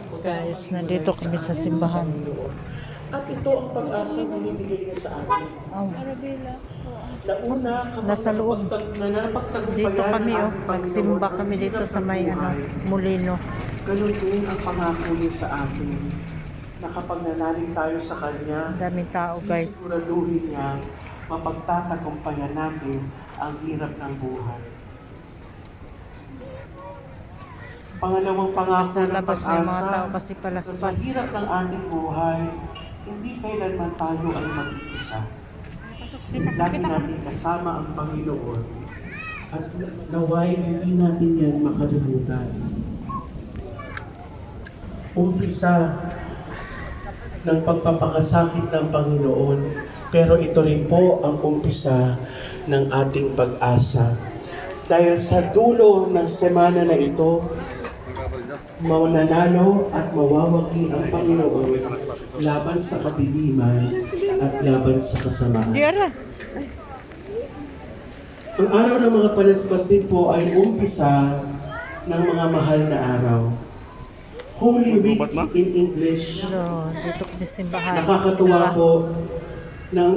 Guys, nandito kami sa simbahan. At ito ang pag-asa na binibigay niya sa atin. Oh, Nauna, nasa loob. Dito kami, oh. Nagsimba kami dito sa may mulino. Ganun din ang pangako niya sa atin. Na kapag nanalig tayo sa Kanya, Daming tao, guys. sisiguraduhin niya, mapagtatagumpayan natin ang hirap ng buhay. Pangalawang pangako Sa ng labas na yung mga tao pag-asa kasi na sa palaspas. hirap ng ating buhay, hindi kailanman tayo ay mag-iisa. Lagi natin kasama ang Panginoon at naway hindi natin yan makalimutan. Umpisa ng pagpapakasakit ng Panginoon, pero ito rin po ang umpisa ng ating pag-asa. Dahil sa dulo ng semana na ito, mananalo at mawawagi ang Panginoon laban sa kadiliman at laban sa kasamaan. Ang araw ng mga palaspas din po ay umpisa ng mga mahal na araw. Holy Week in English. So, dito kami simbahan. Nakakatuwa po ng